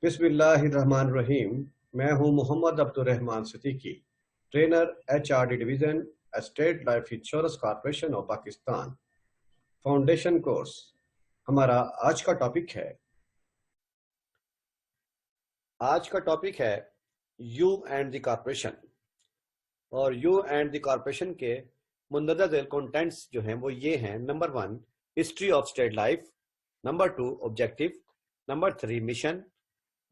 بسم اللہ الرحمن الرحیم۔ میں ہوں Muhammad Abdul Rahman Siddiqui, trainer HRD division, state life insurance corporation of Pakistan, foundation course. ہمارا آج کا ٹاپک ہے یو اینڈ دی کارپوریشن، اور یو اینڈ دی کارپوریشن کے مندرجہ ذیل کنٹینٹس جو ہیں وہ یہ ہیں: number 1 history of state life, number 2 objective, number 3 mission,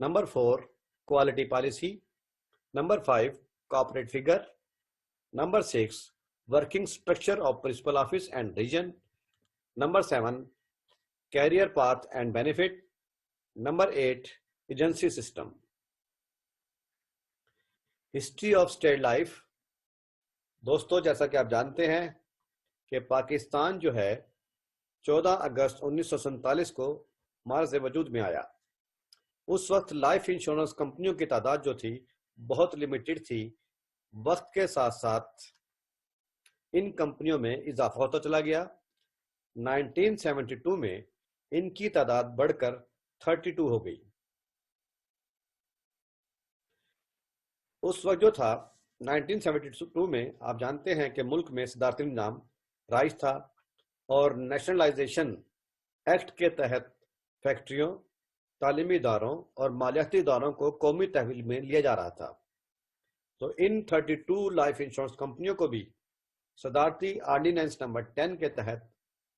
number 4 quality policy, number 5 corporate figure, number 6 working structure of principal office and region, number 7 career path and benefit, number 8 agency system. History of state Life دوستو، جیسا کہ آپ جانتے ہیں کہ پاکستان جو ہے 14 اگست 1947 کو معرض وجود میں آیا۔ اس وقت لائف انشورنس کمپنیوں کی تعداد جو تھی بہت لمیٹڈ تھی۔ وقت کے ساتھ ساتھ ان کمپنیوں میں اضافہ ہوتا چلا گیا۔ 1972 میں ان کی تعداد بڑھ کر 32 ہو گئی۔ اس وقت جو تھا 1972 میں آپ جانتے ہیں کہ ملک میں صدارتی نظام رائج تھا، اور نیشنلائزیشن ایکٹ کے تحت فیکٹریوں، تعلیمی اداروں اور مالیاتی اداروں کو قومی تحویل میں لیا جا رہا تھا۔ تو ان 32 لائف انشورنس کمپنیوں کو بھی صدارتی آرڈیننس نمبر 10 کے تحت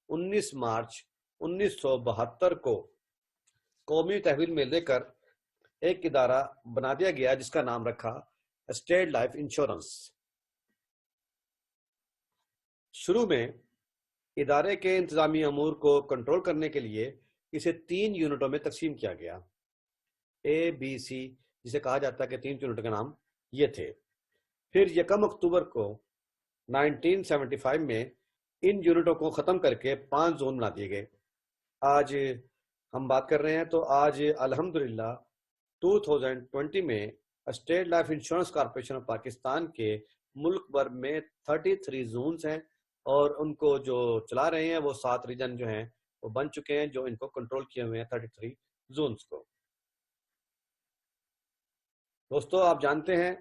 19 مارچ 1972 کو قومی تحویل میں لے کر ایک ادارہ بنا دیا گیا جس کا نام رکھا اسٹیٹ لائف انشورنس۔ شروع میں ادارے کے انتظامی امور کو کنٹرول کرنے کے لیے اسے 3 یونٹوں میں تقسیم کیا گیا۔ ABC جسے کہا جاتا ہے کہ 3 یونٹ کا نام یہ تھے۔ پھر 1 اکتوبر کو 1975 میں ان یونٹوں کو ختم کر کے 5 زون بنا دیے گئے۔ آج ہم بات کر رہے ہیں تو آج الحمدللہ 2020 میں state life insurance corporation of Pakistan کے ملک بھر میں 33 زونز ہیں، اور ان کو جو چلا رہے ہیں وہ 7 ریجن جو ہیں وہ بن چکے ہیں جو ان کو کنٹرول کیے ہوئے ہیں 33 زونز کو۔ دوستو، آپ جانتے ہیں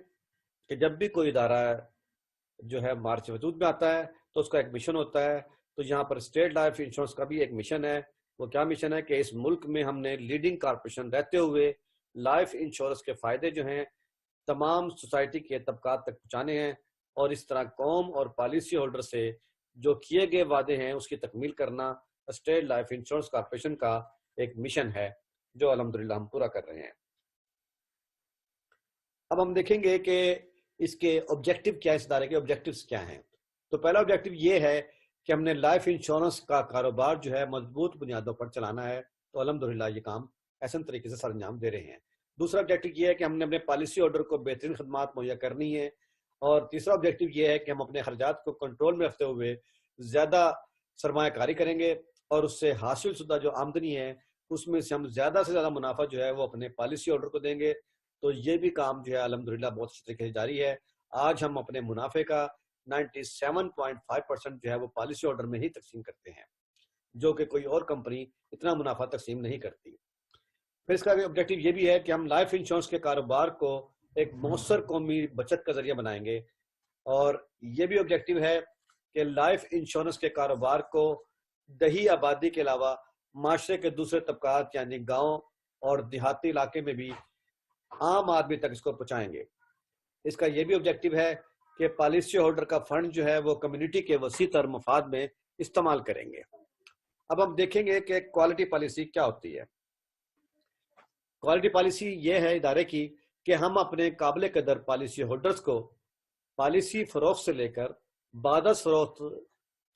کہ جب بھی کوئی ادارہ جو ہے مارچ وجود میں آتا ہے تو اس کا ایک مشن ہوتا ہے۔ تو یہاں پر اسٹیٹ لائف انشورنس کا بھی ایک مشن ہے۔ وہ کیا مشن ہے کہ اس ملک میں ہم نے لیڈنگ کارپوریشن رہتے ہوئے لائف انشورنس کے فائدے جو ہیں تمام سوسائٹی کے طبقات تک پہنچانے ہیں، اور اس طرح قوم اور پالیسی ہولڈر سے جو کیے گئے وعدے ہیں اس کی تکمیل کرنا اسٹیٹ لائف انشورنس کارپوریشن کا ایک مشن ہے جو الحمدللہ ہم پورا کر رہے ہیں۔ اب ہم دیکھیں گے کہ اس کے آبجیکٹو کیا ہے، اس ادارے کے آبجیکٹوز کیا ہیں۔ تو پہلا آبجیکٹو یہ ہے کہ ہم نے لائف انشورنس کا کاروبار جو ہے مضبوط بنیادوں پر چلانا ہے، تو الحمدللہ یہ کام احسن طریقے سے سر انجام دے رہے ہیں۔ دوسرا آبجیکٹو یہ ہے کہ ہم نے اپنے پالیسی ہولڈر کو بہترین خدمات مہیا کرنی ہے، اور تیسرا آبجیکٹو یہ ہے کہ ہم اپنے خرچات کو کنٹرول میں رکھتے ہوئے زیادہ سرمایہ کاری کریں گے، اور اس سے حاصل شدہ جو آمدنی ہے اس میں سے ہم زیادہ سے زیادہ منافع جو ہے وہ اپنے پالیسی ہولڈر کو دیں گے۔ تو یہ بھی کام جو ہے الحمدللہ بہت اچھے طریقے سے جاری ہے۔ آج ہم اپنے منافع کا 97.5% جو ہے وہ پالیسی ہولڈر میں ہی تقسیم کرتے ہیں، جو کہ کوئی اور کمپنی اتنا منافع تقسیم نہیں کرتی۔ پھر اس کا آبجیکٹو یہ بھی ہے کہ ہم لائف انشورنس کے کاروبار کو ایک مؤثر قومی بچت کا ذریعہ بنائیں گے، اور یہ بھی آبجیکٹو ہے کہ لائف انشورنس کے کاروبار کو دیہی آبادی کے علاوہ معاشرے کے دوسرے طبقات یعنی گاؤں اور دیہاتی علاقے میں بھی عام آدمی تک اس کو پہنچائیں گے۔ اس کا یہ بھی آبجیکٹو ہے کہ پالیسی ہولڈر کا فنڈ جو ہے وہ کمیونٹی کے وسیع تر مفاد میں استعمال کریں گے۔ اب ہم دیکھیں گے کہ کوالٹی پالیسی کیا ہوتی ہے۔ کوالٹی پالیسی یہ ہے ادارے کی کہ ہم اپنے قابل قدر پالیسی ہولڈرز کو پالیسی فروخت سے لے کر بعد از فروخت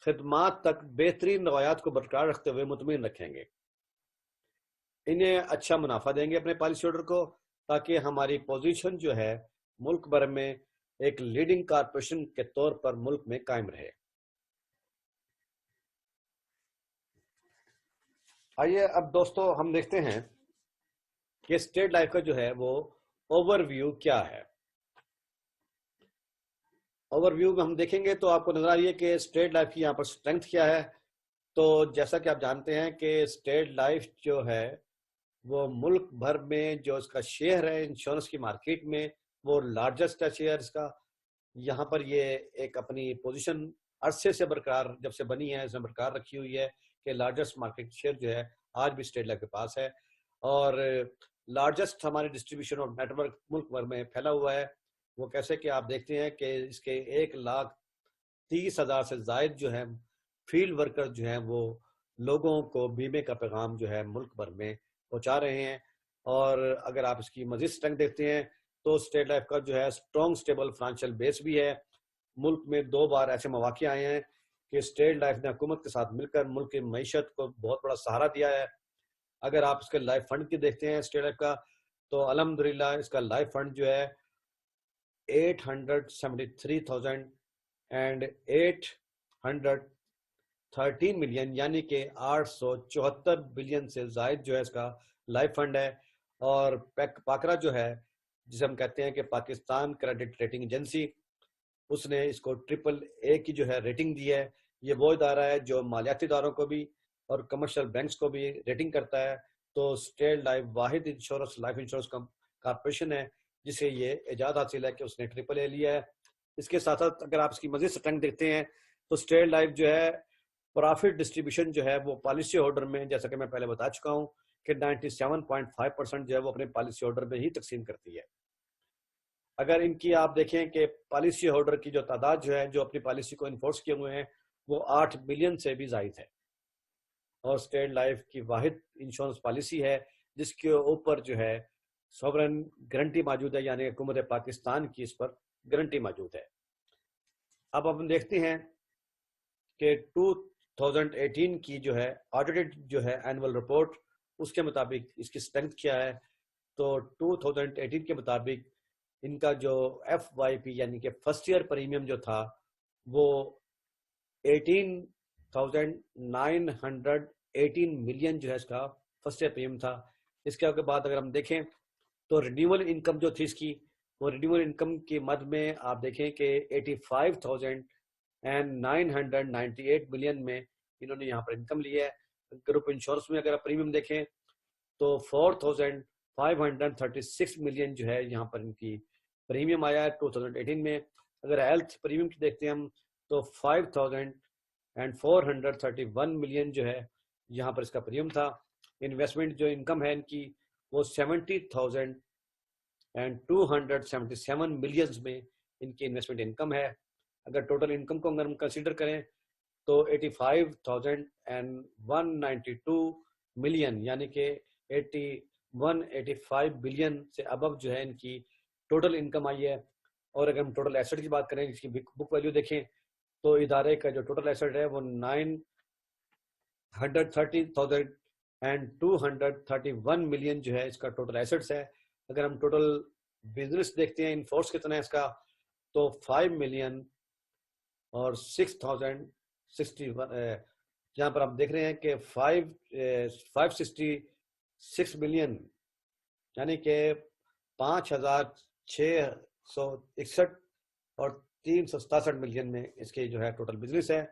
خدمات تک بہترین روایات کو برقرار رکھتے ہوئے مطمئن رکھیں گے۔ انہیں اچھا منافع دیں گے اپنے پالیسی ہولڈر کو، تاکہ ہماری پوزیشن جو ہے ملک بھر میں ایک لیڈنگ کارپوریشن کے طور پر ملک میں قائم رہے۔ آئیے اب دوستو ہم دیکھتے ہیں کہ اسٹیٹ لائف کا جو ہے وہ اوور ویو کیا ہے۔ اوور ویو میں ہم دیکھیں گے تو آپ کو نظر آ رہی ہے کہ اسٹیٹ لائف کی یہاں پر اسٹرینتھ کیا ہے۔ تو جیسا کہ آپ جانتے ہیں کہ اسٹیٹ لائف جو ہے وہ ملک بھر میں جو اس کا شیئر ہے انشورنس کی مارکیٹ میں وہ لارجسٹ ہے شیئر اس کا. یہاں پر یہ ایک اپنی پوزیشن عرصے سے برقرار جب سے بنی ہے اس نے برقرار رکھی ہوئی ہے کہ لارجسٹ مارکیٹ شیئر جو ہے آج بھی اسٹیٹ لائف کے پاس ہے. اور لارجسٹ ہماری ڈسٹریبیوشن آف نیٹ ورک ملک بھر میں پھیلا ہوا ہے. وہ کیسے کہ آپ دیکھتے ہیں کہ اس کے 1,30,000 سے زائد جو ہے فیلڈ ورکر جو ہیں وہ لوگوں کو بیمے کا پیغام جو ہے ملک بھر میں پہنچا رہے ہیں. اور اگر آپ اس کی مزید اسٹرینتھ دیکھتے ہیں تو اسٹیٹ لائف کا جو ہے اسٹرانگ اسٹیبل فائنینشیل بیس بھی ہے. ملک میں 2 بار ایسے مواقع آئے ہیں کہ اسٹیٹ لائف نے حکومت کے ساتھ مل کر ملک کی معیشت کو بہت بڑا سہارا دیا ہے. اگر آپ اس کے لائف فنڈ کی دیکھتے ہیں اسٹیٹ لائف کا تو الحمدللہ اس کا لائف فنڈ جو ہے 873,813 ملین یعنی کہ 874 بلین سے زائد جو ہے اس کا لائف فنڈ ہے. اور پاکرا جو ہے جسے ہم کہتے ہیں کہ پاکستان کریڈٹ ریٹنگ ایجنسی اس نے اس کو AAA کی جو ہے ریٹنگ دی ہے. یہ وہ ادارہ ہے جو مالیاتی اداروں کو بھی اور کمرشل بینکس کو بھی ریٹنگ کرتا ہے. تو اسٹیٹ لائف واحد لائف انشورنس کارپوریشن ہے جسے یہ اعزاز حاصل ہے کہ اس نے AAA لیا ہے. اس کے ساتھ ساتھ اگر آپ اس کی مزید اسٹرینتھ دیکھتے ہیں تو اسٹیٹ لائف جو ہے پرافٹ ڈسٹریبیوشن جو ہے وہ پالیسی ہولڈر میں جیسا کہ میں پہلے بتا چکا ہوں کہ 97.5% جو ہے وہ اپنے پالیسی ہولڈر میں ہی تقسیم کرتی ہے. اگر ان کی آپ دیکھیں کہ پالیسی ہولڈر کی جو تعداد جو ہے جو اپنی پالیسی کو انفورس کیے ہوئے ہیں وہ 8 ملین سے بھی زائد ہے. اور اسٹیٹ لائف کی واحد انشورنس پالیسی ہے جس کے اوپر جو ہے سوورن گارنٹی موجود ہے یعنی حکومت پاکستان کی اس پر گارنٹی موجود ہے. اب ہم دیکھتے ہیں کہ 2018 کی جو ہے آڈیٹڈ جو ہے اینول رپورٹ اس کے مطابق اس کی اسٹرینتھ کیا ہے. تو 2018 کے مطابق ان کا جو FYP یعنی کہ فرسٹ ایئر پریمیم جو تھا وہ 18,918 ملین جو ہے اس کا فرسٹ ایئر پریمیم تھا. اس کے بعد اگر ہم دیکھیں تو رینیول انکم جو تھی اس کی وہ رینیول انکم کی مد میں آپ دیکھیں کہ 85,998 ملین میں انہوں نے یہاں پر انکم لی ہے. گروپ انشورنس میں اگر آپ پریمیم دیکھیں تو 4,536 ملین جو ہے یہاں پر ان کی پریمیم آیا ہے 2018 میں. اگر ہیلتھ پریمیم کی دیکھتے ہیں ہم تو 5,431 ملین جو ہے یہاں پر اس کا پریمیم تھا. انویسٹمنٹ جو انکم ہے ان کی وہ 70,277 ملینز میں ان کی انویسٹمنٹ انکم ہے. اگر ٹوٹل انکم کو اگر ہم کنسیڈر کریں تو 85,192 ملین یعنی کہ 85 بلین سے ابو جو ہے ان کی ٹوٹل انکم آئی ہے. اور اگر ہم ٹوٹل ایسٹ کی بات کریں جس کی بک ویلیو دیکھیں تو ادارے کا جو ٹوٹل ایسٹ ہے وہ 930,231 ملین جو ہے اس کا ٹوٹل ایسٹس ہے. اگر ہم ٹوٹل بزنس دیکھتے ہیں انفورس کتنا ہے اس کا تو 5 ملین اور 6,061 یہاں پر آپ دیکھ رہے ہیں کہ 566 ملین یعنی کہ 5,661 اور 367 ملین میں اس کی جو ہے ٹوٹل بزنس ہے.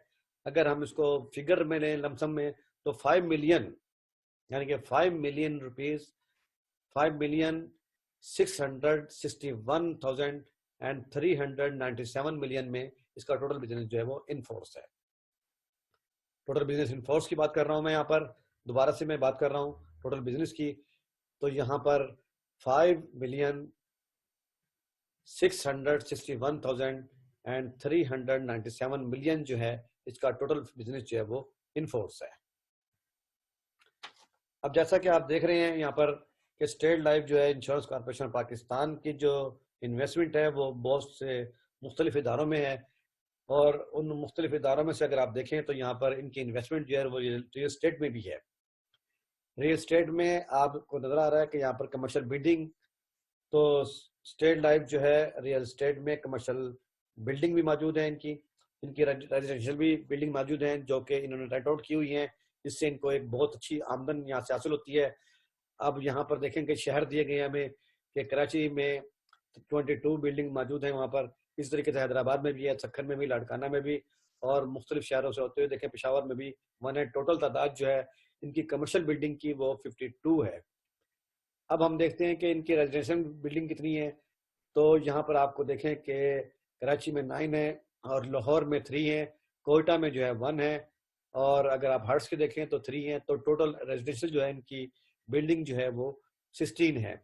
اگر ہم اس کو فگر میں لیں لمسم میں تو 5 ملین یعنی کہ 5 ملین روپیز 5,661,397 ملین میں اس کا ٹوٹل بزنس جو ہے وہ انفورس ہے. ٹوٹل بزنس انفورس کی بات کر رہا ہوں میں یہاں پر دوبارہ سے میں بات کر رہا ہوں ٹوٹل بزنس کی تو یہاں پر 5,661,397 ملین جو ہے اس کا ٹوٹل بزنس جو ہے وہ انفورس ہے. اب جیسا کہ آپ دیکھ رہے ہیں یہاں پر کہ اسٹیٹ لائف جو ہے انشورنس کارپوریشن پاکستان کی جو انویسٹمنٹ ہے وہ بہت سے مختلف اداروں میں ہے. اور ان مختلف اداروں میں سے اگر آپ دیکھیں تو یہاں پر ان کی انویسٹمنٹ جو ہے وہ ریئل اسٹیٹ میں بھی ہے. ریئل اسٹیٹ میں آپ کو نظر آ رہا ہے کہ یہاں پر کمرشل بلڈنگ تو اسٹیٹ لائف جو ہے ریئل اسٹیٹ میں کمرشل بلڈنگ بھی موجود ہے. ان کی ریزیڈینشیل بھی بلڈنگ موجود ہیں جو کہ انہوں نے رینٹ آؤٹ کی ہوئی ہیں جس سے ان کو ایک بہت اچھی آمدن یہاں سے حاصل ہوتی ہے. اب یہاں پر دیکھیں کہ شہر دیے گئے ہیں ہمیں کہ کراچی میں 22 بلڈنگ موجود ہیں وہاں پر. اس طریقے سے حیدرآباد میں بھی ہے, سکھر میں بھی, لاڑکانہ میں بھی اور مختلف شہروں سے ہوتے ہوئے دیکھیں پشاور میں بھی. ٹوٹل تعداد جو ہے ان کی کمرشل بلڈنگ کی وہ 52 ہے. اب ہم دیکھتے ہیں کہ ان کی ریزیڈینشیل بلڈنگ کتنی ہے. تو یہاں پر آپ کو دیکھیں کہ کراچی میں 9 ہے اور لاہور میں 3 ہیں, کوئٹہ میں جو ہے 1 ہے, اور اگر آپ ہرٹس کے دیکھیں تو 3 ہیں. تو ٹوٹل ریزیڈینشیل جو ہے ان کی بلڈنگ جو ہے وہ 16 ہے.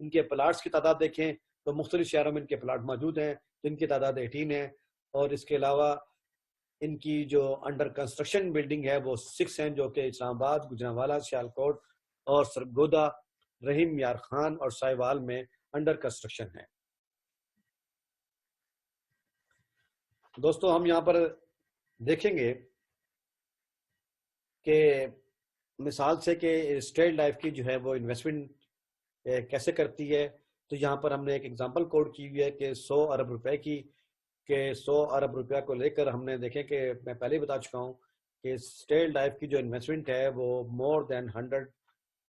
ان کے پلاٹس کی تعداد دیکھیں تو مختلف شہروں میں ان کے پلاٹ موجود ہیں, جن کی تعداد 18 ہے, اور اس کے علاوہ ان کی جو انڈر کنسٹرکشن بلڈنگ ہے وہ 6 ہیں, جو کہ اسلام آباد, گجرانوالہ, سیالکوٹ اور سرگودا, رحیم یار خان اور سائیوال میں انڈر کنسٹرکشن ہے. دوستو ہم یہاں پر دیکھیں گے کہ مثال سے کہ اسٹیٹ لائف کی جو ہے وہ انویسٹمنٹ کیسے کرتی ہے. تو یہاں پر ہم نے ایک ایگزامپل کوڈ کی ہوئی ہے کہ 100 ارب روپے کی, کہ 100 ارب روپیہ کو لے کر ہم نے دیکھیں کہ میں پہلے ہی بتا چکا ہوں کہ اسٹیٹ لائف کی جو انویسٹمنٹ ہے وہ مور دین 100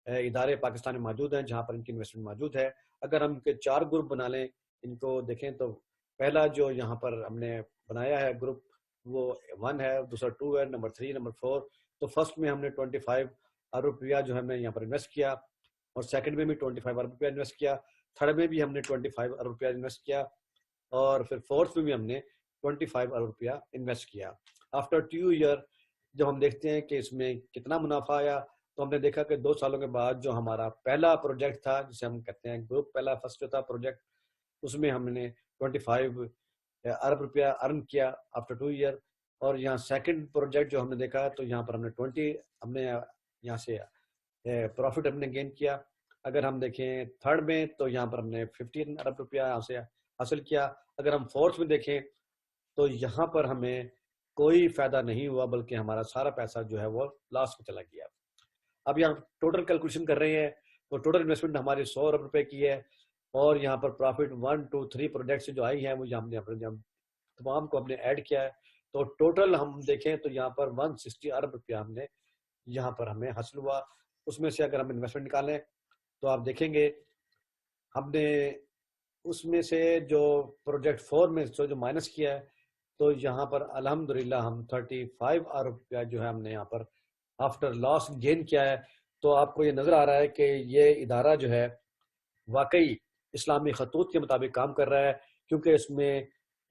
ادارے پاکستان میں موجود ہیں جہاں پر ان کی انویسٹمنٹ موجود ہے. اگر ہم کے 4 گروپ بنا لیں ان کو دیکھیں تو پہلا جو یہاں پر ہم نے بنایا ہے گروپ وہ 1 ہے, دوسرا 2 ہے, نمبر 3, نمبر 4. تو فرسٹ میں ہم نے 25 ارب روپیہ جو ہم نے یہاں پر انویسٹ کیا, اور سیکنڈ میں بھی 25 ارب روپیہ انویسٹ کیا, تھرڈ میں بھی ہم نے 25 ارب روپیہ انویسٹ کیا, اور پھر فورتھ میں بھی ہم نے 25 ارب روپیہ انویسٹ کیا. آفٹر 2 ایئر جب ہم دیکھتے ہیں کہ اس میں کتنا منافع آیا, تو ہم نے دیکھا کہ 2 سالوں کے بعد جو ہمارا پہلا پروجیکٹ تھا, جسے ہم کہتے ہیں گروپ پہلا فرسٹ جو تھا پروجیکٹ, اس میں ہم نے 25 ارب روپیہ ارن کیا آفٹر 2 ایئر. اور یہاں سیکنڈ پروجیکٹ جو ہم نے دیکھا تو یہاں پر ہم نے 20 ہم نے یہاں سے پروفٹ ہم نے گین کیا. اگر ہم دیکھیں تھرڈ میں تو یہاں پر ہم نے 15 ارب روپیہ یہاں سے حاصل کیا. اگر ہم فورتھ میں دیکھیں تو یہاں پر ہمیں کوئی فائدہ نہیں ہوا, بلکہ ہمارا سارا پیسہ جو ہے وہ لاس میں چلا گیا. اب یہاں ٹوٹل کیلکولیشن کر رہے ہیں تو ٹوٹل انویسٹمنٹ ہماری 100 ارب روپے کی ہے, اور یہاں پر پروفٹ 1 2 3 پروجیکٹ سے جو آئی ہیں وہ ہم نے اپنے تمام کو ہم نے ایڈ کیا ہے. تو ٹوٹل ہم دیکھیں تو یہاں پر 160 ارب روپیہ ہم نے یہاں پر ہمیں حاصل ہوا. اس میں سے اگر ہم انویسٹمنٹ نکالیں تو آپ دیکھیں گے ہم نے اس میں سے جو پروجیکٹ 4 میں جو مائنس کیا ہے, تو یہاں پر الحمدللہ ہم 35 ارب روپیہ جو ہے ہم نے یہاں پر آفٹر لاس گین کیا ہے. تو آپ کو یہ نظر آ رہا ہے کہ یہ ادارہ جو ہے واقعی اسلامی خطوط کے مطابق کام کر رہا ہے, کیونکہ اس میں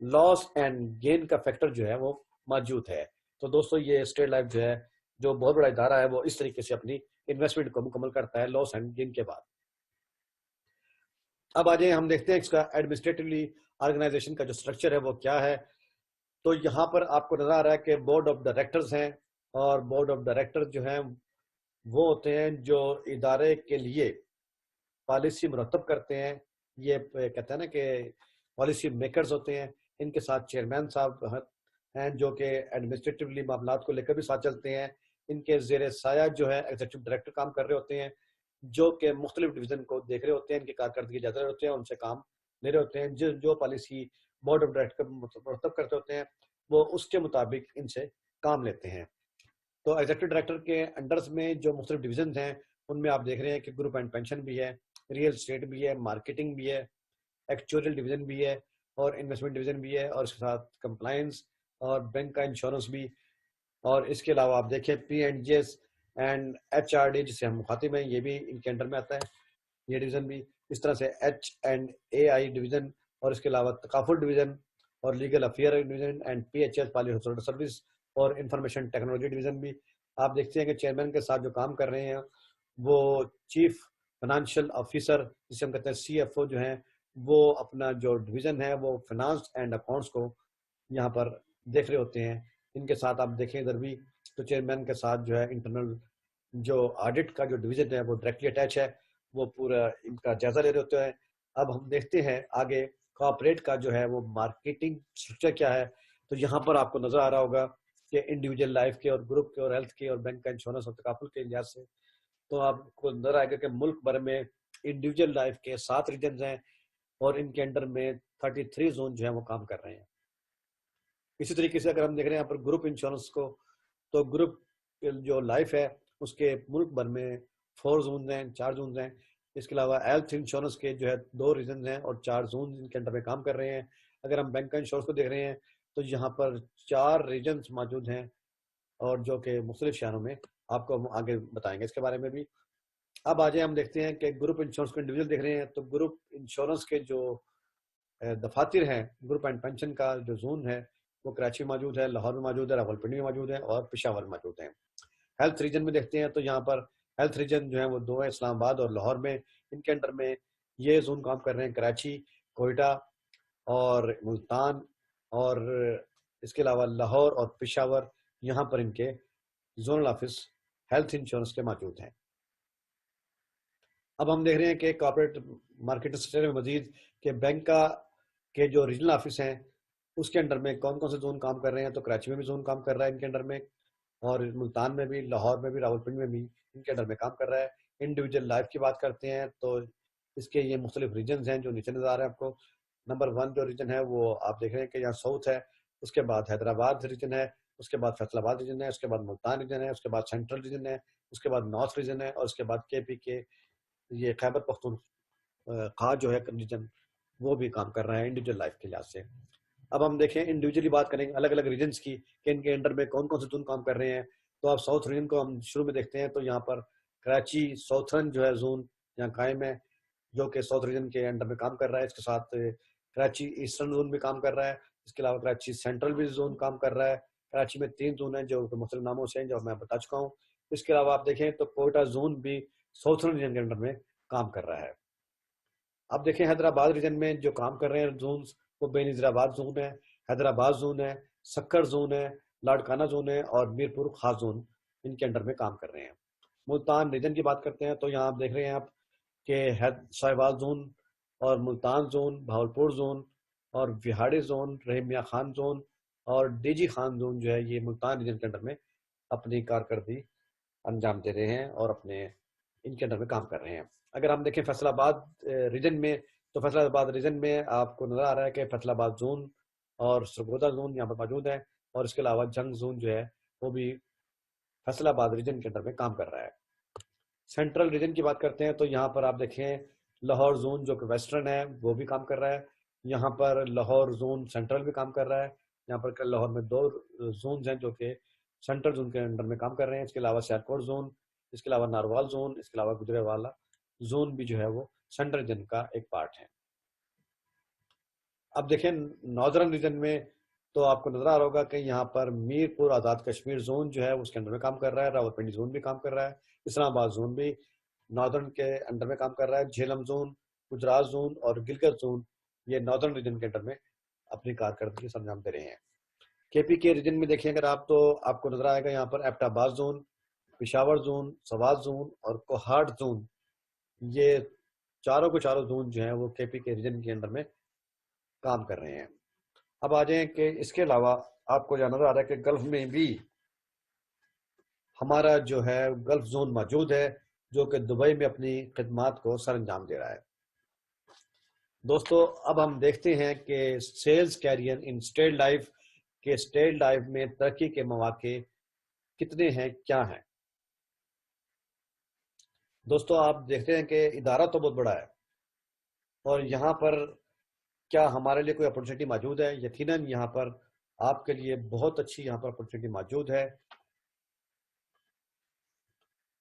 لاس اینڈ گین کا فیکٹر جو ہے وہ موجود ہے. تو دوستو یہ اسٹیٹ لائف جو ہے جو بہت بڑا ادارہ ہے وہ اس طریقے سے اپنی انویسٹمنٹ کو مکمل کرتا ہے لاس اینڈ گین کے بعد. اب آجائیں ہم دیکھتے ہیں اس کا ایڈمنسٹریٹولی آرگنائزیشن کا جو سٹرکچر ہے وہ کیا ہے. تو یہاں پر آپ کو نظر آ رہا ہے کہ بورڈ آف ڈائریکٹرز ہیں, اور بورڈ آف ڈائریکٹر جو ہیں وہ ہوتے ہیں جو ادارے کے لیے پالیسی مرتب کرتے ہیں. یہ کہتے ہیں نا کہ پالیسی میکرز ہوتے ہیں. ان کے ساتھ چیئرمین صاحب ہیں جو کہ ایڈمنسٹریٹولی معاملات کو لے کر بھی ساتھ چلتے ہیں. ان کے زیر سایہ جو ہے ایگزیکٹو ڈائریکٹر کام کر رہے ہوتے ہیں, جو کہ مختلف ڈویژن کو دیکھ رہے ہوتے ہیں, ان کی کارکردگی جاتے رہے ہوتے ہیں, ان سے کام لے رہے ہوتے ہیں. جو پالیسی بورڈ آف ڈائریکٹر مرتب کرتے ہوتے ہیں وہ اس کے مطابق ان سے کام لیتے ہیں. تو ایگزیکٹو ڈائریکٹر کے انڈرز میں جو مختلف ڈویژنز ہیں ان میں آپ دیکھ رہے ہیں کہ گروپ اینڈ پینشن بھی ہے, ریئل اسٹیٹ بھی ہے, مارکیٹنگ بھی ہے, ایکچوریل ڈویژن بھی ہے, اور انویسٹمنٹ ڈویژن بھی ہے, اور اس کے ساتھ کمپلائنس اور بینک کا انشورنس بھی. اور اس کے علاوہ آپ دیکھیں P and G S and H R D جسے ہم مخاطب ہیں, یہ بھی ان کے انڈر میں آتا ہے یہ ڈویژن بھی. اس طرح سے H and A I division, اور اس کے علاوہ تکافل ڈویژن, اور legal affair division, and P H S poly hospital service, اور انفارمیشن ٹیکنالوجی ڈویژن بھی. آپ دیکھتے ہیں کہ چیئرمین کے ساتھ جو کام کر رہے ہیں وہ چیف فائنانشیل آفیسر جسے ہم کہتے ہیں سی ایف او جو ہیں, وہ اپنا جو ڈویژن ہے وہ فائنانس اینڈ اکاؤنٹس کو یہاں پر دیکھ رہے ہوتے ہیں. ان کے ساتھ آپ دیکھیں ادھر بھی تو چیئرمین کے ساتھ جو ہے انٹرنل جو آڈٹ کا جو ڈویژن ہے وہ ڈائریکٹلی اٹیچ ہے, وہ پورا ان کا جائزہ لے رہے ہوتے ہیں. اب ہم دیکھتے ہیں آگے کارپوریٹ کا جو ہے وہ مارکیٹنگ اسٹرکچر کیا ہے. تو یہاں پر آپ کو نظر آ رہا ہوگا کہ انڈیویجل لائف کے اور گروپ کے اور ہیلتھ کے اور بینک کا انشورنس اور تکافل کے لحاظ سے تو آپ کو نظر آئے گا کہ ملک بھر میں انڈیویجل لائف کے 7 ریجنز ہیں, اور ان کے انڈر میں 33 زون جو ہیں وہ کام کر رہے ہیں. اسی طریقے سے اگر ہم دیکھ رہے ہیں یہاں پر گروپ انشورنس کو, تو گروپ جو لائف ہے اس کے ملک بھر میں 4 زونز ہیں, 4 زونز ہیں. اس کے علاوہ ہیلتھ انشورنس کے جو ہے 2 ریجنز ہیں اور 4 زونز ان کے انڈر میں کام کر رہے ہیں. اگر ہم بینک کا انشورنس کو دیکھ رہے ہیں تو یہاں پر 4 ریجنز موجود ہیں, اور جو کہ مختلف شہروں میں آپ کو ہم آگے بتائیں گے اس کے بارے میں بھی. اب آ جائیں ہم دیکھتے ہیں کہ گروپ انشورنس کو انڈیویجول دیکھ رہے ہیں تو گروپ انشورنس کے جو دفاتر ہیں گروپ اینڈ پینشن کا جو زون ہے وہ کراچی میں موجود ہے، لاہور میں موجود ہے، راولپنڈی میں موجود ہے اور پشاور میں موجود ہیں۔ ہیلتھ ریجن میں دیکھتے ہیں تو یہاں پر ہیلتھ ریجن جو ہے وہ دو ہیں، اسلام آباد اور لاہور میں۔ ان کے انڈر میں یہ زون کام کر رہے ہیں، کراچی، کوئٹہ اور ملتان، اور اس کے علاوہ لاہور اور پشاور، یہاں پر ان کے زونل آفس ہیلتھ انشورنس کے موجود ہیں۔ اب ہم دیکھ رہے ہیں کہ کارپوریٹ مارکیٹ سٹرکچر میں مزید کہ بینک کا کے جو ریجنل آفس ہیں اس کے انڈر میں کون کون سے زون کام کر رہے ہیں، تو کراچی میں بھی زون کام کر رہا ہے ان کے انڈر میں، اور ملتان میں بھی، لاہور میں بھی، راولپنڈی میں بھی ان کے انڈر میں کام کر رہا ہے۔ انڈیویجول لائف کی بات کرتے ہیں تو اس کے یہ مختلف ریجنز ہیں جو نیچے نظر آ رہے ہیں آپ کو۔ نمبر 1 جو ریجن ہے وہ آپ دیکھ رہے ہیں کہ یہاں ساؤتھ ہے، اس کے بعد حیدرآباد ریجن ہے، اس کے بعد فیصل آباد ریجن ہے، اس کے بعد ملتان ریجن ہے، اس کے بعد سینٹرل ریجن ہے، اس کے بعد نارتھ ریجن ہے، اور اس کے بعد کے پی کے یہ خیبر پختونخوا جو ہے ریجن وہ بھی کام کر رہا ہے انڈیویجول لائف کے لحاظ سے۔ اب ہم دیکھیں انڈیویجلی بات کریں گے الگ الگ ریجنز کی کہ ان کے انڈر میں کون کون سے زون کام کر رہے ہیں۔ تو آپ ساؤتھ ریجن کو ہم شروع میں دیکھتے ہیں تو یہاں پر کراچی ساؤتھرن جو ہے زون یہاں قائم ہے، جو کہ ساؤتھ ریجن کے انڈر میں کام کر رہا ہے۔ اس کے ساتھ کراچی ایسٹرن زون بھی کام کر رہا ہے، اس کے علاوہ کراچی سینٹرل بھی زون کام کر رہا ہے۔ کراچی میں 3 زون ہیں جو مختلف ناموں سے ہیں جو میں بتا چکا ہوں۔ اس کے علاوہ آپ دیکھیں تو کوئٹہ زون بھی ساؤتھرن ریجن کے انڈر میں کام کر رہا ہے۔ اب دیکھیں حیدرآباد ریجن میں جو کام کر رہے ہیں زونز وہ بے نظیر آباد زون ہے، حیدرآباد زون ہے، سکر زون ہے، لاڑکانہ زون ہے اور میرپور خاص زون ان کے انڈر میں کام کر رہے ہیں۔ ملتان ریجن کی بات کرتے ہیں تو یہاں آپ دیکھ رہے ہیں آپ کہ ساہیوال زون اور ملتان زون، بہاولپور زون اور وہاڑی زون، رحیم میاں خان زون اور ڈی جی خان زون جو ہے یہ ملتان ریجن کے انڈر میں اپنی کارکردگی انجام دے رہے ہیں اور اپنے ان کے انڈر میں کام کر رہے ہیں۔ اگر ہم دیکھیں فیصل آباد ریجن میں تو فیصل آباد ریجن میں آپ کو نظر آ رہا ہے کہ فیصل آباد زون اور سرگودا زون یہاں پر موجود ہے، اور اس کے علاوہ جنگ زون جو ہے وہ بھی فیصل آباد ریجن کے انڈر میں کام کر رہا ہے۔ سینٹرل ریجن کی بات کرتے ہیں تو یہاں پر آپ دیکھیں لاہور زون جو کہ ویسٹرن ہے وہ بھی کام کر رہا ہے، یہاں پر لاہور زون سینٹرل بھی کام کر رہا ہے، یہاں پر لاہور میں 2 زونز ہیں جو کہ سینٹرل زون کے انڈر میں کام کر رہے ہیں۔ اس کے علاوہ سیالکوٹ زون، اس کے علاوہ ناروال زون، اس کے علاوہ گجرانوالہ زون بھی جو ہے وہ سینٹرل ریجن کا ایک پارٹ ہے۔ اب دیکھیں ناردرن ریجن میں تو آپ کو نظر آ رہا ہوگا کہ یہاں پر میرپور آزاد کشمیر زون جو ہے اس کے انڈر میں کام کر رہا ہے، راولپنڈی زون بھی کام کر رہا ہے، اسلام آباد زون بھی ناردرن کے انڈر میں کام کر رہا ہے، جہلم زون، گجرات زون اور گلگت زون یہ ناردرن ریجن کے انڈر میں اپنی کارکردگی سے انجام دے رہے ہیں۔ کے پی کے ریجن میں دیکھیں اگر آپ تو آپ کو نظر آئے گا یہاں پر ایبٹ آباد zone, Peshawar zone, Swat zone اور کوہاٹ زون، یہ چاروں کے چاروں زون جو ہیں وہ کے پی کے ریجن کے انڈر میں کام کر رہے ہیں۔ اب آ جائیں کہ اس کے علاوہ آپ کو جانا نظر آ رہا ہے کہ گلف میں بھی ہمارا جو ہے گلف زون موجود ہے جو کہ دبئی میں اپنی خدمات کو سر انجام دے رہا ہے۔ دوستو اب ہم دیکھتے ہیں کہ sales career in State Life کے اسٹیٹ لائف میں ترقی کے مواقع کتنے ہیں، کیا ہیں۔ دوستو آپ دیکھتے ہیں کہ ادارہ تو بہت بڑا ہے اور یہاں پر کیا ہمارے لیے کوئی اپرچونٹی موجود ہے؟ یقیناً یہاں پر آپ کے لیے بہت اچھی یہاں پر اپرچونٹی موجود ہے۔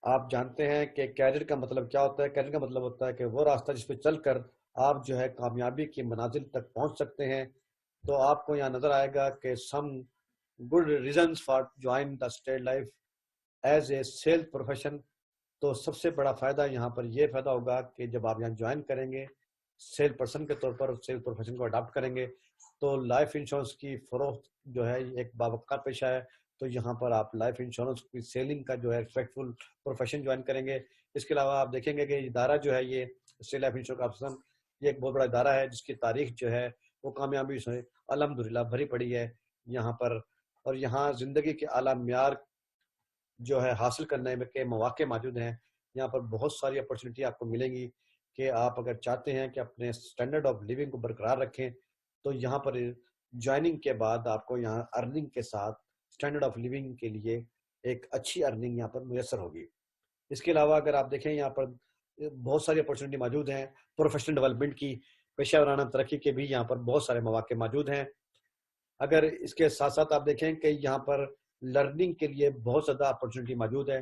آپ جانتے ہیں کہ کیریئر کا مطلب کیا ہوتا ہے؟ کیریئر کا مطلب ہوتا ہے کہ وہ راستہ جس پہ چل کر آپ جو ہے کامیابی کی منازل تک پہنچ سکتے ہیں۔ تو آپ کو یہاں نظر آئے گا کہ some good reasons for join the State Life as a sales profession. تو سب سے بڑا فائدہ یہاں پر یہ فائدہ ہوگا کہ جب آپ یہاں جوائن کریں گے سیل پرسن کے طور پر، سیل پروفیشن کو اڈاپٹ کریں گے تو لائف انشورنس کی فروخت جو ہے ایک باوقار پیشہ ہے، تو یہاں پر آپ لائف انشورنس کی سیلنگ کا جو ہے ریسپیکٹفل پروفیشن جوائن کریں گے۔ اس کے علاوہ آپ دیکھیں گے کہ ادارہ جو ہے یہ اسٹیٹ لائف انشورنس کارپوریشن یہ ایک بہت بڑا ادارہ ہے جس کی تاریخ جو ہے وہ کامیابی سے الحمدللہ بھری پڑی ہے یہاں پر، اور یہاں زندگی کے اعلیٰ معیار جو ہے حاصل کرنے کے مواقع موجود ہیں۔ یہاں پر بہت ساری اپرچونیٹی آپ کو ملیں گی کہ آپ اگر چاہتے ہیں کہ اپنے سٹینڈرڈ آف لیونگ کو برقرار رکھیں تو یہاں پر جوائننگ کے بعد آپ کو یہاں ارننگ کے ساتھ سٹینڈرڈ آف لیونگ کے لیے ایک اچھی ارننگ یہاں پر میسر ہوگی۔ اس کے علاوہ اگر آپ دیکھیں یہاں پر بہت ساری اپرچونیٹی موجود ہیں پروفیشنل ڈیولپمنٹ کی، پیشہ ورانہ ترقی کے بھی یہاں پر بہت سارے مواقع موجود ہیں۔ اگر اس کے ساتھ ساتھ آپ دیکھیں کہ یہاں پر لرننگ کے لیے بہت زیادہ اپرچونیٹی موجود ہے۔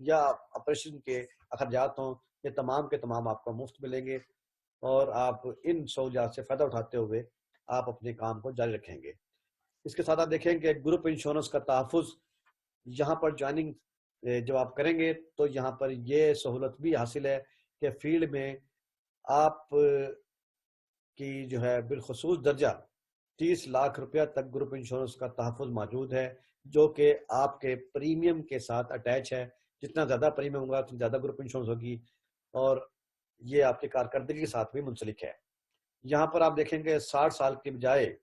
یا آپریشن کے اخراجات ہوں، یہ تمام کے تمام آپ کو مفت ملیں گے، اور آپ ان سہولیات سے فائدہ اٹھاتے ہوئے آپ اپنے کام کو جاری رکھیں گے۔ اس کے ساتھ آپ دیکھیں کہ گروپ انشورنس کا تحفظ، یہاں پر جوائننگ جب آپ کریں گے تو یہاں پر یہ سہولت بھی حاصل ہے کہ فیلڈ میں آپ کی جو ہے بالخصوص درجہ 30 لاکھ روپیہ تک گروپ انشورنس کا تحفظ موجود ہے، جو کہ آپ کے پریمیم کے ساتھ اٹیچ ہے۔ جتنا زیادہ پریمیم ہوگا اتنی زیادہ گروپ انشورنس ہوگی، اور یہ آپ کی کارکردگی کے ساتھ بھی منسلک ہے۔ یہاں پر آپ دیکھیں گے 60 سال کے بجائے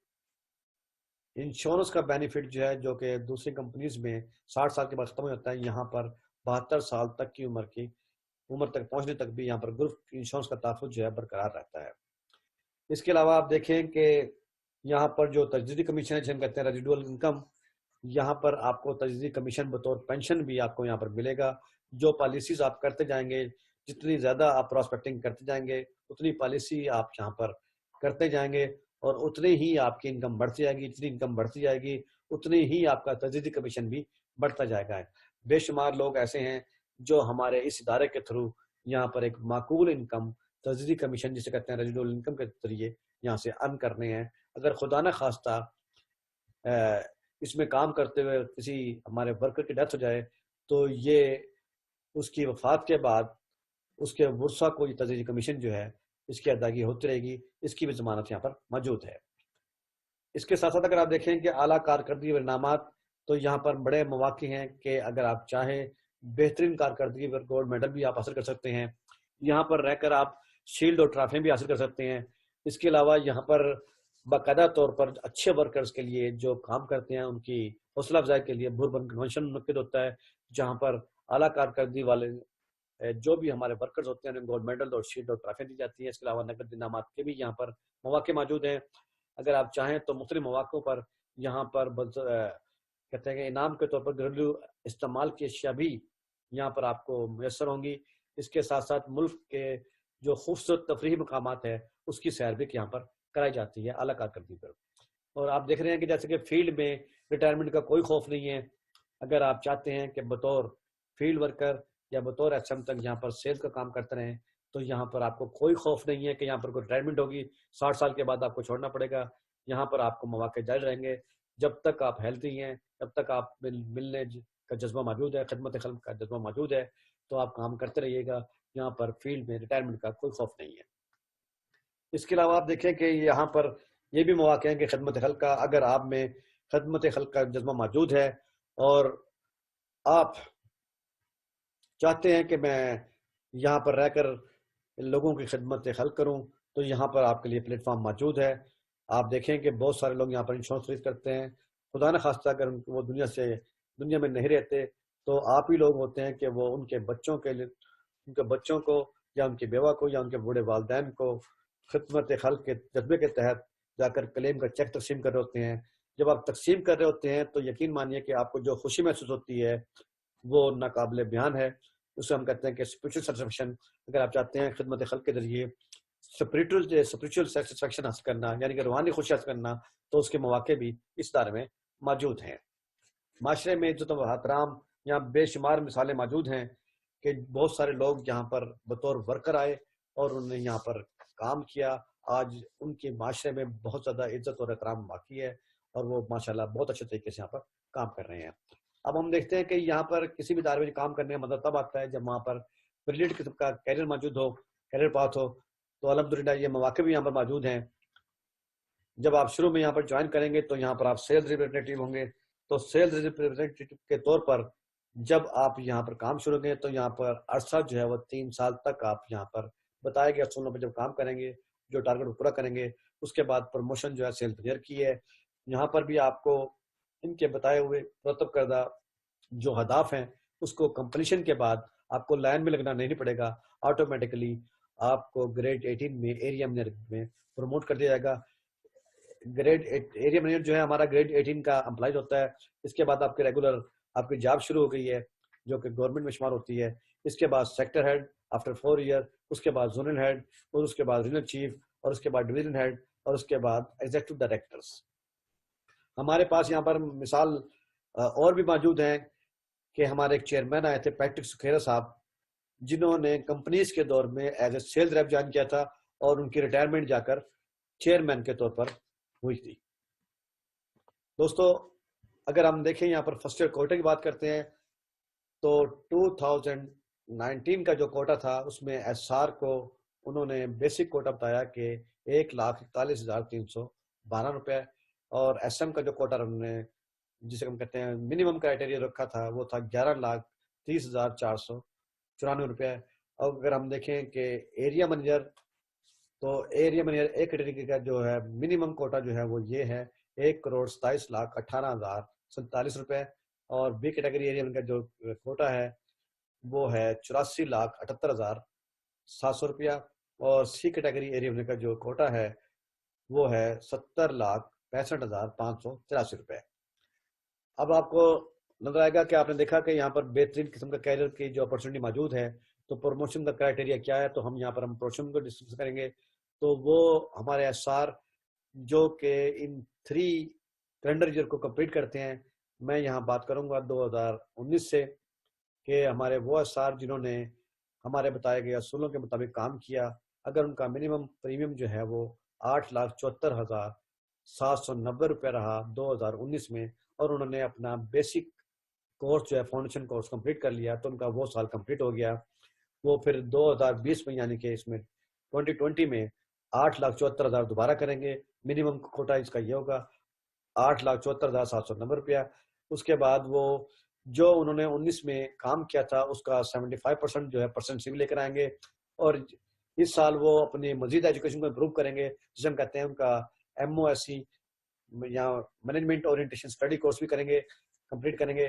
انشورنس کا بینیفٹ جو ہے، جو کہ دوسری کمپنیز میں 60 سال کے بعد ختم ہو جاتا ہے، یہاں پر 72 سال تک کی عمر تک پہنچنے تک بھی یہاں پر گروپ انشورنس کا تحفظ جو ہے برقرار رہتا ہے۔ اس کے علاوہ آپ دیکھیں کہ یہاں پر جو تجدیدی کمیشن ہے، جسے ہم کہتے ہیں ریزیڈول انکم، یہاں پر آپ کو تجدیدی کمیشن بطور پینشن بھی آپ کو یہاں پر ملے گا۔ جو پالیسیز آپ کرتے جائیں گے، جتنی زیادہ آپ پراسپیکٹنگ کرتے جائیں گے، اتنی پالیسی آپ یہاں پر کرتے جائیں گے، اور اتنی ہی آپ کی انکم بڑھتی جائے گی۔ جتنی انکم بڑھتی جائے گی اتنی ہی آپ کا تجدیدی کمیشن بھی بڑھتا جائے گا۔ بے شمار لوگ ایسے ہیں جو ہمارے اس ادارے کے تھرو یہاں پر ایک معقول انکم تجدیدی کمیشن جسے کہتے ہیں ریزیڈول انکم کے ذریعے یہاں سے ارن کرنے ہیں۔ اگر خدا نہ خواستہ اس میں کام کرتے ہوئے کسی ہمارے ورکر کی ڈیتھ ہو جائے تو یہ اس کی وفات کے بعد اس کے ورثہ کو یہ تجدیدی کمیشن جو ہے اس کی ادائیگی ہوتی رہے گی۔ اس کی بھی ضمانت یہاں پر موجود ہے۔ اس کے ساتھ ساتھ اگر آپ دیکھیں کہ اعلیٰ کارکردگی و انعامات، تو یہاں پر بڑے مواقع ہیں کہ اگر آپ چاہیں بہترین کارکردگی پر گولڈ میڈل بھی آپ حاصل کر سکتے ہیں۔ یہاں پر رہ کر آپ شیلڈ اور ٹرافیاں بھی حاصل کر سکتے ہیں۔ اس کے علاوہ یہاں پر باقاعدہ طور پر اچھے ورکرز کے لیے جو کام کرتے ہیں ان کی حوصلہ افزائی کے لیے بوربن کنونشن منعقد ہوتا ہے، جہاں پر اعلیٰ کارکردگی والے جو بھی ہمارے ورکرز ہوتے ہیں انہیں گولڈ میڈل اور شیلڈ اور ٹرافیاں دی جاتی ہیں۔ اس کے علاوہ نقد انعامات کے بھی یہاں پر مواقع موجود ہیں۔ اگر آپ چاہیں تو مختلف مواقعوں پر یہاں پر کہتے ہیں کہ انعام کے طور پر گھریلو استعمال کی اشیاء بھی یہاں پر آپ کو میسر ہوں گی۔ اس کے ساتھ ساتھ ملک کے جو خوبصورت تفریحی مقامات ہے اس کی سیر بھی یہاں پر کرائی جاتی ہے اعلیٰ کارکردگی پر۔ اور آپ دیکھ رہے ہیں کہ جیسے کہ فیلڈ میں ریٹائرمنٹ کا کوئی خوف نہیں ہے۔ اگر آپ چاہتے ہیں کہ بطور فیلڈ ورکر یا بطور ایس ایم تک یہاں پر سیلز کا کام کرتے رہیں تو یہاں پر آپ کو کوئی خوف نہیں ہے کہ یہاں پر کوئی ریٹائرمنٹ ہوگی، 60 سال کے بعد آپ کو چھوڑنا پڑے گا۔ یہاں پر آپ کو مواقع جاری رہیں گے جب تک آپ ہیلتھی ہیں، جب تک آپ ملنے کا جذبہ موجود ہے، خدمت خلق کا جذبہ موجود ہے، تو آپ کام کرتے رہیے گا۔ یہاں پر فیلڈ میں ریٹائرمنٹ کا کوئی خوف نہیں ہے۔ اس کے علاوہ آپ دیکھیں کہ یہاں پر یہ بھی مواقع ہیں کہ خدمت خلق کا، اگر آپ میں خدمت خلق کا جذبہ موجود ہے اور آپ چاہتے ہیں کہ میں یہاں پر رہ کر لوگوں کی خدمت خلق کروں، تو یہاں پر آپ کے لیے پلیٹ فارم موجود ہے۔ آپ دیکھیں کہ بہت سارے لوگ یہاں پر انشورنس خرید کرتے ہیں، خدا نہ خواستہ اگر وہ دنیا میں نہیں رہتے تو آپ ہی لوگ ہوتے ہیں کہ وہ ان کے بچوں کو یا ان کی بیوہ کو یا ان کے بوڑھے والدین کو خدمت خلق کے جذبے کے تحت جا کر کلیم کا چیک تقسیم کر رہے ہوتے ہیں۔ جب آپ تقسیم کر رہے ہوتے ہیں تو یقین مانیے کہ آپ کو جو خوشی محسوس ہوتی ہے وہ ناقابل بیان ہے۔ اسے ہم کہتے ہیں کہ اسپرچل سیٹسفیکشن۔ اگر آپ چاہتے ہیں خدمت خلق کے ذریعے اسپرچل سیٹسفیکشن حاصل کرنا، یعنی کہ روحانی خوشی حاصل کرنا، تو اس کے مواقع بھی اس دائرے میں موجود ہیں۔ معاشرے میں عزت و احترام، یہاں بے شمار مثالیں موجود ہیں کہ بہت سارے لوگ یہاں پر بطور ورکر آئے اور انہوں نے یہاں پر کام کیا۔ آج ان کے معاشرے میں بہت زیادہ عزت اور احترام باقی ہے اور وہ ماشاءاللہ بہت اچھے طریقے سے یہاں پر کام کر رہے ہیں۔ اب ہم دیکھتے ہیں کہ یہاں پر کسی بھی ادارے میں کام کرنے کا مطلب تب آتا ہے جب وہاں پر بریلینٹ قسم کا کیریئر موجود ہو، کیریئر پاتھ ہو۔ تو الحمدللہ یہ مواقع بھی یہاں پر موجود ہیں۔ جب آپ شروع میں یہاں پر جوائن کریں گے تو یہاں پر آپ سیلز ریپریزنٹیو ہوں گے۔ تو سیلز ریپریزنٹیو کے طور پر جب آپ یہاں پر کام شروع کریں تو یہاں پر عرصہ جو ہے وہ 3 سال تک آپ یہاں پر بتائے گئے اصولوں پر جب کام کریں گے، جو ٹارگٹ کو پورا کریں گے، اس کے بعد پروموشن جو ہے سیلز انجینئر کی ہے۔ یہاں پر بھی آپ کو ان کے بتائے ہوئے مرتب کردہ جو ہدف ہیں اس کو کمپلیشن کے بعد آپ کو لائن میں لگنا نہیں پڑے گا، آٹومیٹکلی آپ کو گریڈ 18 میں ایریا مینیجر میں پروموٹ کر دیا جائے گا۔ ایریا مینیجر جو ہے ہمارا گریڈ 18 کا امپلائز ہوتا ہے۔ اس کے بعد آپ کے ریگولر آپ کی جاب شروع ہو گئی ہے جو کہ گورنمنٹ میں شمار ہوتی ہے۔ اس کے بعد سیکٹر ہیڈ آفٹر 4 ایئر، اس کے بعد زونل ہیڈ، اور اس کے بعد ریجنل چیف، اور اس کے بعد ڈویژن ہیڈ، اور اس کے بعد ایگزیکٹو ڈائریکٹرز۔ ہمارے پاس یہاں پر مثال اور بھی موجود ہیں کہ ہمارے ایک چیئرمین آئے تھے پیٹرک سکھیرا صاحب، جنہوں نے کمپنیز کے دور میں as a sales rep join کیا تھا اور ان کی ریٹائرمنٹ جا کر چیئرمین کے طور پر ہوئی تھی۔ دوستو اگر ہم دیکھیں یہاں پر فرسٹ ایئر کوٹا کی بات کرتے ہیں تو 2019 کا جو کوٹا تھا اس میں ایس آر کو انہوں نے بیسک کوٹا بتایا کہ 1,41,312 روپے، اور ایس ایم کا جو کوٹا انہوں نے جسے ہم کہتے ہیں منیمم کرائٹیریا رکھا تھا وہ تھا 11,30,494 روپے۔ اور اگر ہم دیکھیں کہ ایریا مینیجر، تو ایریا مینیجر ایک کیٹیگری کا جو ہے منیمم کوٹا جو ہے وہ یہ ہے 1,27,18,047 روپے، اور بی کیٹیگری ایریا مینیجر کا جو کوٹا ہے وہ ہے 84,78,700 روپیہ، اور سی کیٹیگری ایریا مینیجر کا جو کوٹا ہے وہ ہے 70,65,583 روپے۔ اب آپ کو نظر آئے گا کہ آپ نے دیکھا کہ یہاں پر بہترین قسم کا کیریئر کی جو اپرچونٹی موجود ہے، تو پروموشن کا کرائٹیریا کیا ہے، تو ہم یہاں پر پروموشن کو ڈسکس کریں گے۔ تو وہ ہمارے ایس آر جو کہ ان 3 کیلنڈر ایئر کو کمپلیٹ کرتے ہیں، میں یہاں بات کروں گا 2019 سے، کہ ہمارے وہ ایس آر جنہوں نے ہمارے بتائے گئے اصولوں کے مطابق کام کیا، اگر ان کا منیمم پریمیم جو ہے وہ 8,74,790 روپے رہا 2019 میں، اور انہوں نے اپنا بیسک کورس جو ہے فاؤنڈیشن کورس کمپلیٹ کر لیا، تو ان کا وہ سال کمپلیٹ ہو گیا۔ وہ پھر 2020 میں یعنی کہ اس میں 2020 میں 8,74,000 دوبارہ کریں گے، منیمم کوٹا اس کا یہ ہوگا 8,74,790 روپیہ۔ اس کے بعد وہ جو انہوں نے 19 میں کام کیا تھا اس کا 75% جو ہے پرسنٹ بھی لے کر آئیں گے، اور اس سال وہ اپنی مزید ایجوکیشن کو امپروو کریں گے، جسے ہم کہتے ہیں ان کا ایم او ایس سی یا مینجمنٹ اورینٹیشن اسٹڈی کورس بھی کریں گے، کمپلیٹ کریں گے۔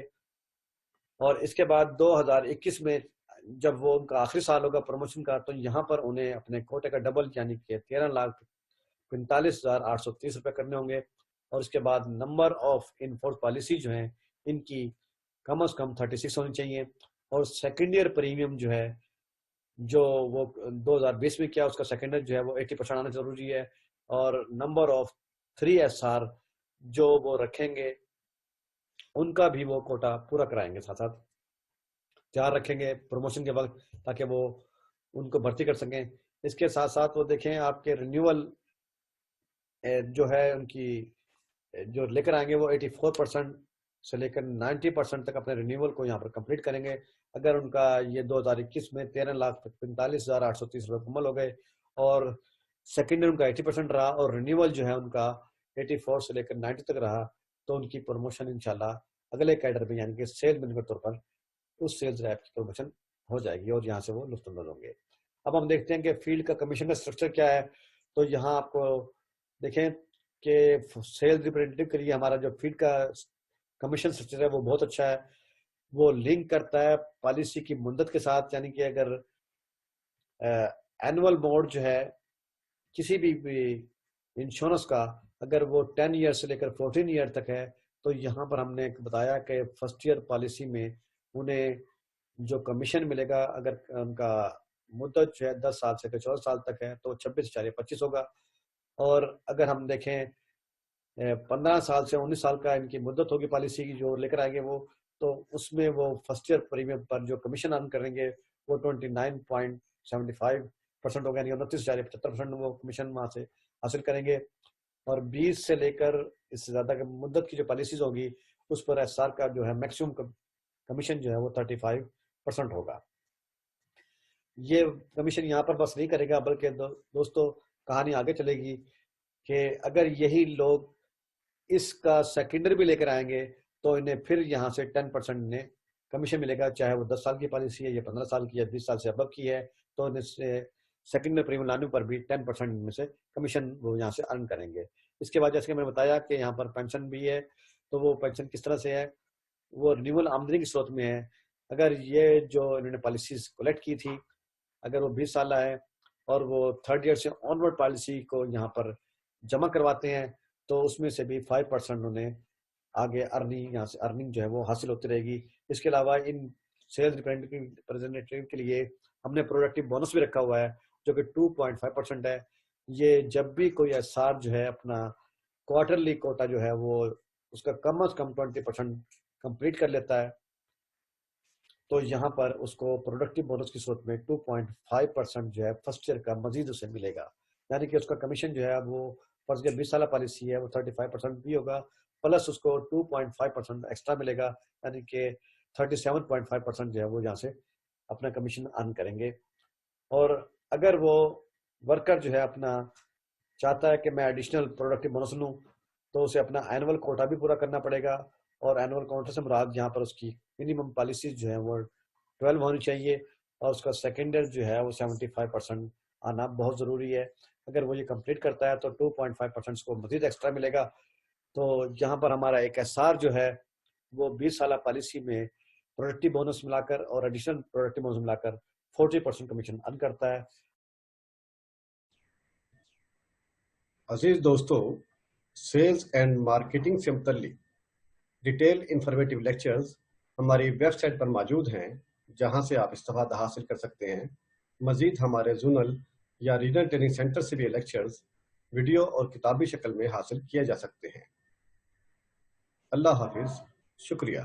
اور اس کے بعد 2021 میں جب وہ ان کا آخری سال ہوگا پروموشن کا، تو یہاں پر انہیں اپنے کوٹے کا ڈبل یعنی کہ 13,45,830 روپے کرنے ہوں گے، اور اس کے بعد نمبر آف انفورس پالیسی جو ہیں ان کی کم از کم 36 ہونی چاہیے، اور سیکنڈ ایئر پریمیم جو ہے جو وہ 2020 میں کیا اس کا سیکنڈ ایئر جو ہے وہ 80% آنا ضروری ہے، اور نمبر آف 3 ایس آر جو وہ رکھیں گے ان کا بھی وہ کوٹا پورا کرائیں گے، ساتھ ساتھ تیار رکھیں گے پروموشن کے وقت تاکہ وہ ان کو بھرتی کر سکیں۔ اس کے ساتھ ساتھ وہ دیکھیں آپ کے رینیول جو ہے ان کی جو لے کر آئیں گے وہ 84% سے لے کر 90% تک اپنے رینیول کو یہاں پر کمپلیٹ کریں گے۔ اگر ان کا یہ 2021 میں 13,45,830 روپے مکمل ہو گئے، اور سیکنڈ ان کا 80% رہا، اور رینیول جو ہے ان کا 84 سے لے کر 90 تک رہا، تو ان کی پروموشن انشاءاللہ اگلے کیڈر میں یعنی کہ سیل مینیجر کے طور پر اس سیلز ریپ کی پروموشن ہو جائے گی، اور یہاں سے وہ لطف اندوز ہوں گے۔ اب ہم دیکھتے ہیں کہ فیلڈ کا کمیشن کا اسٹرکچر کیا ہے۔ تو یہاں آپ کو دیکھیں کہ سیلز ریپرزینٹیو کے لیے ہمارا جو فیلڈ کا کمیشن اسٹرکچر ہے وہ بہت اچھا ہے، وہ لنک کرتا ہے پالیسی کی مدت کے ساتھ، یعنی کہ اگر اینول موڈ جو ہے کسی بھی انشورنس کا اگر وہ 10 ایئر سے لے کر 14 ایئر تک ہے، تو یہاں پر ہم نے بتایا کہ فرسٹ ایئر پالیسی میں انہیں جو کمیشن ملے گا اگر ان کا مدت جو ہے 10 سال سے 14 سال تک ہے تو 26.25 ہوگا، اور اگر ہم دیکھیں 15 سال سے 19 سال کا ان کی مدت ہوگی پالیسی کی جو لے کر آئیں گے وہ، تو اس میں وہ فرسٹ ایئر پریمیم پر جو کمیشن ارن کریں گے وہ 29.75% ہوگا، یعنی 29.75% وہ کمیشن وہاں سے حاصل کریں گے، اور 20 سے لے کر اس سے زیادہ مدت کی جو پالیسیز ہوگی اس پر ایس آر کا جو ہے میکسیمم کمیشن جو ہے وہ 35% ہوگا۔ یہ کمیشن یہاں پر بس نہیں کرے گا، بلکہ دوستو کہانی آگے چلے گی کہ اگر یہی لوگ اس کا سیکنڈر بھی لے کر آئیں گے تو انہیں پھر یہاں سے 10% انہیں کمیشن ملے گا، چاہے وہ 10 سال کی پالیسی ہے یا 15 سال کی ہے 20 سال سے ابو کی ہے، تو انہیں سیکنڈر پریمیم لانے پر بھی 10% میں سے کمیشن وہ یہاں سے ارن کریں گے۔ اس کے بعد جیسے کہ میں نے بتایا کہ یہاں پر پینشن بھی ہے، تو وہ پینشن کس طرح سے ہے، وہ رینیول آمدنی کی صورت میں ہے۔ اگر یہ جو انہوں نے پالیسیز کلیکٹ کی تھی اگر وہ 20 سالہ ہے اور وہ 3rd ایئر سے آنورڈ پالیسی کو یہاں پر جمع کرواتے ہیں، تو اس میں سے بھی 5% انہیں آگے ارننگ یہاں سے ارننگ جو ہے وہ حاصل ہوتی رہے گی۔ اس کے علاوہ ان سیلز ریپرزینٹیو کے لیے ہم نے پروڈکٹیو بونس بھی رکھا ہوا ہے جو کہ 2.5% ہے۔ یہ جب بھی کوئی ایس آر جو ہے اپنا کوارٹرلی کوٹا جو ہے وہ اس کا کم از کم 20% کمپلیٹ کر لیتا ہے، تو یہاں پر اس کو پروڈکٹیو بونس کی صورت میں 2.5% جو ہے فرسٹ ایئر کا مزید اسے ملے گا، یعنی کہ اس کا کمیشن جو ہے وہ فرض کے 20 سالہ پالیسی ہے وہ 35% بھی ہوگا، پلس اس کو 2.5% ایکسٹرا ملے گا، یعنی کہ 37.5% جو ہے وہ یہاں سے اپنا کمیشن ارن کریں گے۔ اور اگر وہ ورکر جو ہے اپنا چاہتا ہے کہ میں ایڈیشنل پروڈکٹیو بونس لوں تو اسے اپنا اینول کوٹا بھی پورا کرنا پڑے گا، اور اینول کوٹا سے مراد یہاں پر اس کی منیمم پالیسیز جو ہیں وہ 12 ہونی چاہیے، اور اس کا سیکنڈ ایئر جو ہے وہ 75% آنا بہت ضروری ہے۔ اگر وہ یہ کمپلیٹ کرتا ہے تو 2.5% کو مزید ایکسٹرا ملے گا۔ تو یہاں پر ہمارا ایک ایسار جو ہے وہ 20 سالہ پالیسی میں پروڈکٹیو بونس ملا کر اور ایڈیشنل پروڈکٹیو بونس ملا کر 40% کمیشن ارن کرتا ہے۔ عزیز دوستو، سیلز اینڈ مارکیٹنگ سے متعلق ڈیٹیل انفارمیٹیو لیکچرز ہماری ویب سائٹ پر موجود ہیں، جہاں سے آپ استفادہ حاصل کر سکتے ہیں۔ مزید ہمارے زونل یا ریجنل ٹریننگ سینٹر سے بھی لیکچرز ویڈیو اور کتابی شکل میں حاصل کیے جا سکتے ہیں۔ اللہ حافظ، شکریہ۔